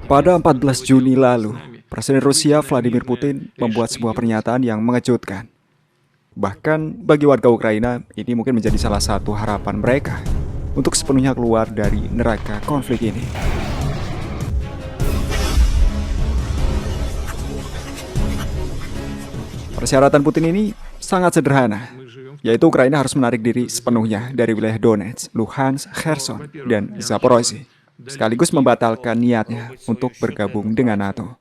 Pada 14 Juni lalu, Presiden Rusia Vladimir Putin membuat sebuah pernyataan yang mengejutkan. Bahkan bagi warga Ukraina, ini mungkin menjadi salah satu harapan mereka untuk sepenuhnya keluar dari neraka konflik ini. Persyaratan Putin ini sangat sederhana, yaitu Ukraina harus menarik diri sepenuhnya dari wilayah Donetsk, Luhansk, Kherson, dan Zaporozhye, sekaligus membatalkan niatnya untuk bergabung dengan NATO.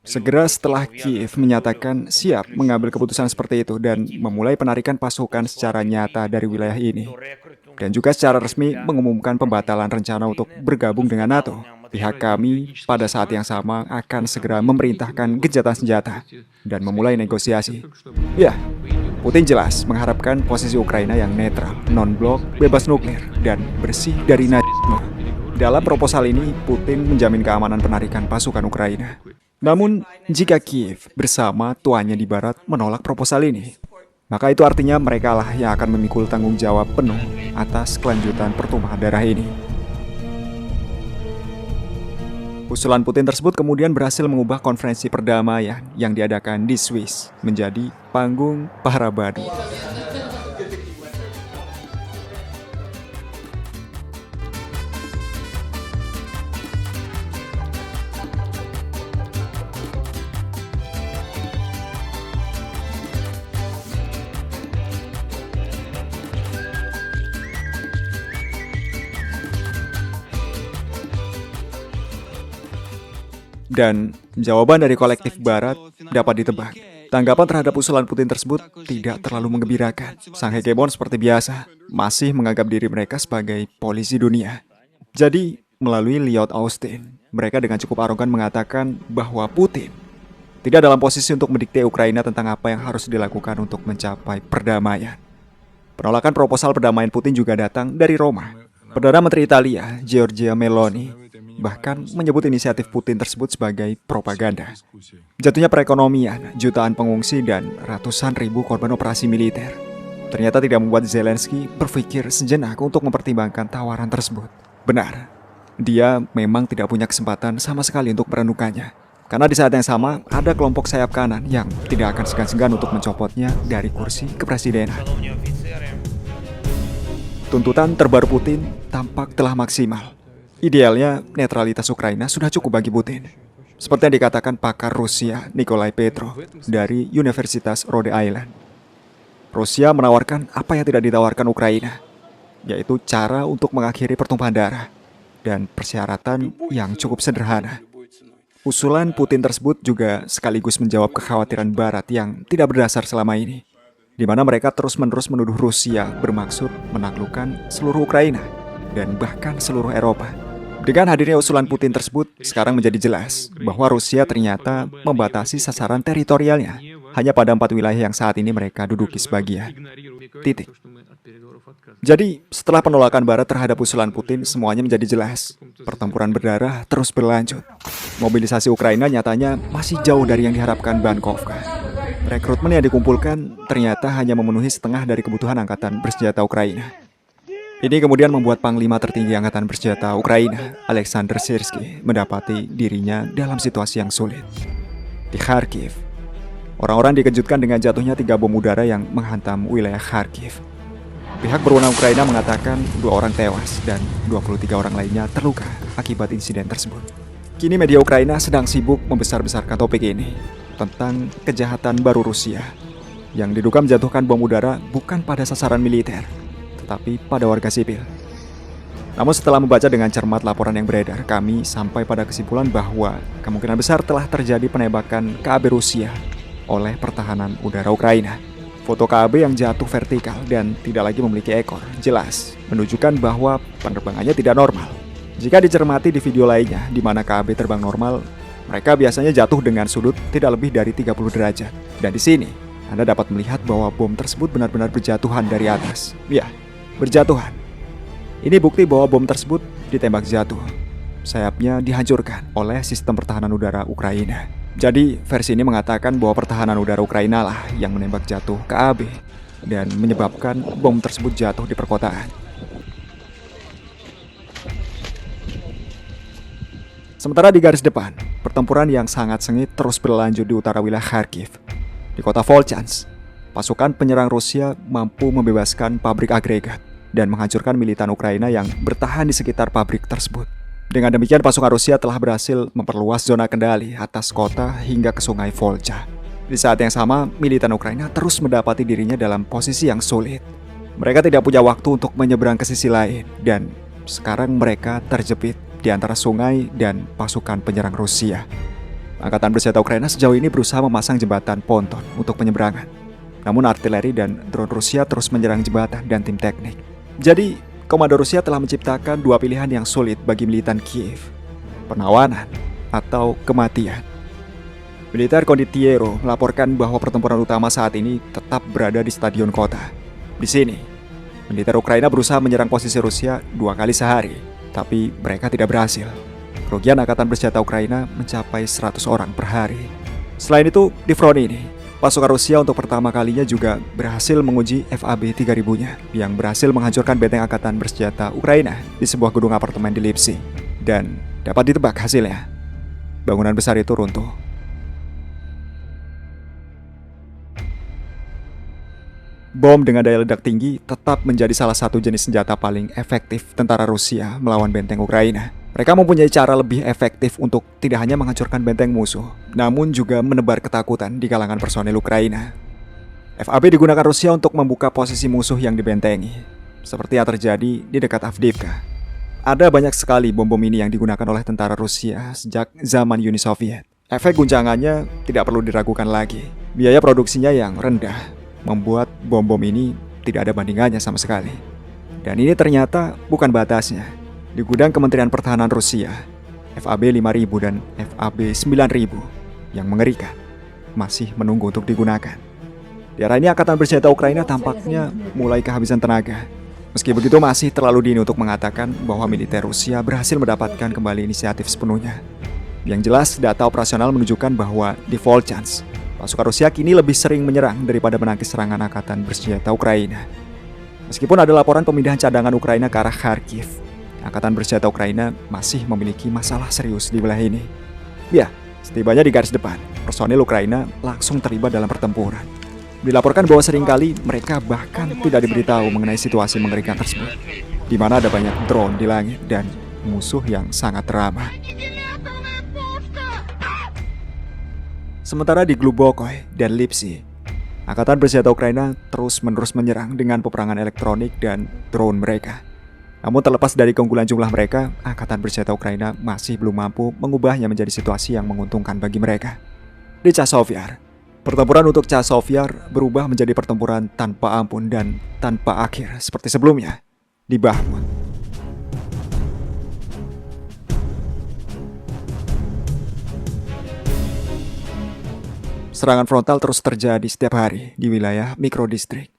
Segera setelah Kiev menyatakan siap mengambil keputusan seperti itu dan memulai penarikan pasukan secara nyata dari wilayah ini, dan juga secara resmi mengumumkan pembatalan rencana untuk bergabung dengan NATO, pihak kami pada saat yang sama akan segera memerintahkan gencatan senjata dan memulai negosiasi. Ya, Putin jelas mengharapkan posisi Ukraina yang netral, non-blok, bebas nuklir, dan bersih dari nazisme. Dalam proposal ini, Putin menjamin keamanan penarikan pasukan Ukraina. Namun, jika Kiev bersama tuannya di barat menolak proposal ini, maka itu artinya mereka lah yang akan memikul tanggung jawab penuh atas kelanjutan pertumpahan darah ini. Usulan Putin tersebut kemudian berhasil mengubah konferensi perdamaian yang diadakan di Swiss menjadi panggung para badu. Dan jawaban dari kolektif Barat dapat ditebak. Tanggapan terhadap usulan Putin tersebut tidak terlalu menggembirakan. Sang hegemon seperti biasa masih menganggap diri mereka sebagai polisi dunia. Jadi, melalui Lloyd Austin, mereka dengan cukup arogan mengatakan bahwa Putin tidak dalam posisi untuk mendikte Ukraina tentang apa yang harus dilakukan untuk mencapai perdamaian. Penolakan proposal perdamaian Putin juga datang dari Roma. Perdana Menteri Italia, Giorgia Meloni, bahkan menyebut inisiatif Putin tersebut sebagai propaganda. Jatuhnya perekonomian, jutaan pengungsi, dan ratusan ribu korban operasi militer ternyata tidak membuat Zelensky berpikir sejenak untuk mempertimbangkan tawaran tersebut. Benar, dia memang tidak punya kesempatan sama sekali untuk merenungkannya. Karena di saat yang sama, ada kelompok sayap kanan yang tidak akan segan-segan untuk mencopotnya dari kursi kepresidenan. Tuntutan terbaru Putin tampak telah maksimal. Idealnya, netralitas Ukraina sudah cukup bagi Putin. Seperti yang dikatakan pakar Rusia Nikolai Petrov dari Universitas Rhode Island. Rusia menawarkan apa yang tidak ditawarkan Ukraina, yaitu cara untuk mengakhiri pertumpahan darah dan persyaratan yang cukup sederhana. Usulan Putin tersebut juga sekaligus menjawab kekhawatiran Barat yang tidak berdasar selama ini, di mana mereka terus-menerus menuduh Rusia bermaksud menaklukkan seluruh Ukraina dan bahkan seluruh Eropa. Dengan hadirnya usulan Putin tersebut, sekarang menjadi jelas bahwa Rusia ternyata membatasi sasaran teritorialnya hanya pada 4 wilayah yang saat ini mereka duduki sebagian. Titik. Jadi, setelah penolakan Barat terhadap usulan Putin, semuanya menjadi jelas. Pertempuran berdarah terus berlanjut. Mobilisasi Ukraina nyatanya masih jauh dari yang diharapkan Bankovka. Rekrutmen yang dikumpulkan ternyata hanya memenuhi setengah dari kebutuhan angkatan bersenjata Ukraina. Ini kemudian membuat Panglima tertinggi Angkatan Bersenjata Ukraina, Alexander Syrsky, mendapati dirinya dalam situasi yang sulit. Di Kharkiv, orang-orang dikejutkan dengan jatuhnya 3 bom udara yang menghantam wilayah Kharkiv. Pihak berwenang Ukraina mengatakan 2 orang tewas dan 23 orang lainnya terluka akibat insiden tersebut. Kini media Ukraina sedang sibuk membesar-besarkan topik ini tentang kejahatan baru Rusia yang diduga menjatuhkan bom udara bukan pada sasaran militer, tetapi pada warga sipil. Namun setelah membaca dengan cermat laporan yang beredar, kami sampai pada kesimpulan bahwa kemungkinan besar telah terjadi penembakan KAB Rusia oleh pertahanan udara Ukraina. Foto KAB yang jatuh vertikal dan tidak lagi memiliki ekor jelas menunjukkan bahwa penerbangannya tidak normal. Jika dicermati di video lainnya di mana KAB terbang normal, mereka biasanya jatuh dengan sudut tidak lebih dari 30 derajat. Dan di sini, Anda dapat melihat bahwa bom tersebut benar-benar berjatuhan dari atas. Ya, berjatuhan. Ini bukti bahwa bom tersebut ditembak jatuh. Sayapnya dihancurkan oleh sistem pertahanan udara Ukraina. Jadi, versi ini mengatakan bahwa pertahanan udara Ukraina lah yang menembak jatuh KAB dan menyebabkan bom tersebut jatuh di perkotaan. Sementara di garis depan, pertempuran yang sangat sengit terus berlanjut di utara wilayah Kharkiv. Di kota Volchansk, pasukan penyerang Rusia mampu membebaskan pabrik agregat dan menghancurkan militan Ukraina yang bertahan di sekitar pabrik tersebut. Dengan demikian, pasukan Rusia telah berhasil memperluas zona kendali atas kota hingga ke sungai Volga. Di saat yang sama, militan Ukraina terus mendapati dirinya dalam posisi yang sulit. Mereka tidak punya waktu untuk menyeberang ke sisi lain, dan sekarang mereka terjepit di antara sungai dan pasukan penyerang Rusia. Angkatan bersenjata Ukraina sejauh ini berusaha memasang jembatan ponton untuk penyeberangan. Namun artileri dan drone Rusia terus menyerang jembatan dan tim teknik. Jadi, komando Rusia telah menciptakan dua pilihan yang sulit bagi militan Kiev: penawanan atau kematian. Militer Konditiero melaporkan bahwa pertempuran utama saat ini tetap berada di stadion kota. Di sini, militer Ukraina berusaha menyerang posisi Rusia 2 kali sehari, tapi mereka tidak berhasil. Kerugian angkatan bersenjata Ukraina mencapai 100 orang per hari. Selain itu, di front ini, pasukan Rusia untuk pertama kalinya juga berhasil menguji FAB 3000-nya yang berhasil menghancurkan benteng angkatan bersenjata Ukraina di sebuah gedung apartemen di Lipsy. Dan dapat ditebak hasilnya. Bangunan besar itu runtuh. Bom dengan daya ledak tinggi tetap menjadi salah satu jenis senjata paling efektif tentara Rusia melawan benteng Ukraina. Mereka mempunyai cara lebih efektif untuk tidak hanya menghancurkan benteng musuh, namun juga menebar ketakutan di kalangan personel Ukraina. FAB digunakan Rusia untuk membuka posisi musuh yang dibentengi, seperti yang terjadi di dekat Avdiivka. Ada banyak sekali bom-bom ini yang digunakan oleh tentara Rusia sejak zaman Uni Soviet. Efek guncangannya tidak perlu diragukan lagi. Biaya produksinya yang rendah membuat bom-bom ini tidak ada bandingannya sama sekali. Dan ini ternyata bukan batasnya. Di gudang Kementerian Pertahanan Rusia, FAB 5000 dan FAB 9000 yang mengerikan masih menunggu untuk digunakan. Di era ini angkatan bersenjata Ukraina tampaknya mulai kehabisan tenaga. Meski begitu, masih terlalu dini untuk mengatakan bahwa militer Rusia berhasil mendapatkan kembali inisiatif sepenuhnya. Yang jelas, data operasional menunjukkan bahwa di Volchansk, pasukan Rusia kini lebih sering menyerang daripada menangkis serangan angkatan bersenjata Ukraina. Meskipun ada laporan pemindahan cadangan Ukraina ke arah Kharkiv, angkatan bersenjata Ukraina masih memiliki masalah serius di wilayah ini. Ya, setibanya di garis depan, personil Ukraina langsung terlibat dalam pertempuran. Dilaporkan bahwa seringkali mereka bahkan tidak diberitahu mengenai situasi mengerikan tersebut, di mana ada banyak drone di langit dan musuh yang sangat ramah. Sementara di Glubokoy dan Lipsy, angkatan bersenjata Ukraina terus-menerus menyerang dengan peperangan elektronik dan drone mereka. Namun terlepas dari keunggulan jumlah mereka, angkatan bersenjata Ukraina masih belum mampu mengubahnya menjadi situasi yang menguntungkan bagi mereka. Di Chasiv-Yar, pertempuran untuk Chasiv-Yar berubah menjadi pertempuran tanpa ampun dan tanpa akhir seperti sebelumnya di Bakhmut. Serangan frontal terus terjadi setiap hari di wilayah mikrodistrik.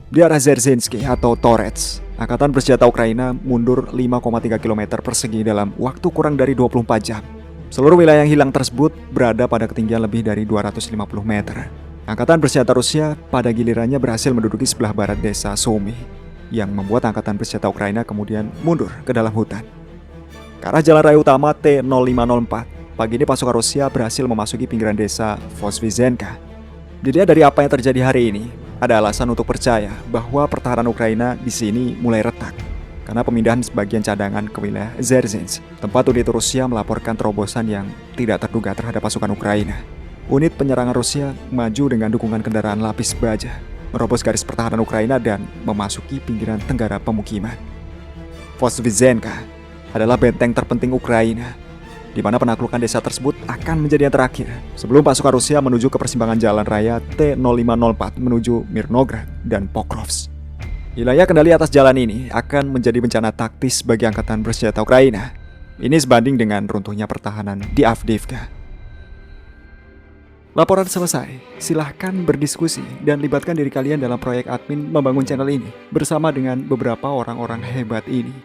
Di arah Dzerzhinsky atau Torets, angkatan bersenjata Ukraina mundur 5,3 km persegi dalam waktu kurang dari 24 jam. Seluruh wilayah yang hilang tersebut berada pada ketinggian lebih dari 250 meter. Angkatan bersenjata Rusia pada gilirannya berhasil menduduki sebelah barat desa Sumy, yang membuat angkatan bersenjata Ukraina kemudian mundur ke dalam hutan. Ke arah jalan raya utama T-0504, pagi ini pasukan Rusia berhasil memasuki pinggiran desa Vozvizenka. Dilihat dari apa yang terjadi hari ini, ada alasan untuk percaya bahwa pertahanan Ukraina di sini mulai retak karena pemindahan sebagian cadangan ke wilayah Dzerzhinsk, tempat unit Rusia melaporkan terobosan yang tidak terduga terhadap pasukan Ukraina. Unit penyerangan Rusia maju dengan dukungan kendaraan lapis baja, merobos garis pertahanan Ukraina dan memasuki pinggiran tenggara pemukiman. Vozvizenka adalah benteng terpenting Ukraina, di mana penaklukan desa tersebut akan menjadi yang terakhir sebelum pasukan Rusia menuju ke persimpangan jalan raya T-0504 menuju Mirnograd dan Pokrovsk. Wilayah kendali atas jalan ini akan menjadi bencana taktis bagi angkatan bersenjata Ukraina. Ini sebanding dengan runtuhnya pertahanan di Avdiivka. Laporan selesai. Silahkan berdiskusi dan libatkan diri kalian dalam proyek admin membangun channel ini bersama dengan beberapa orang-orang hebat ini.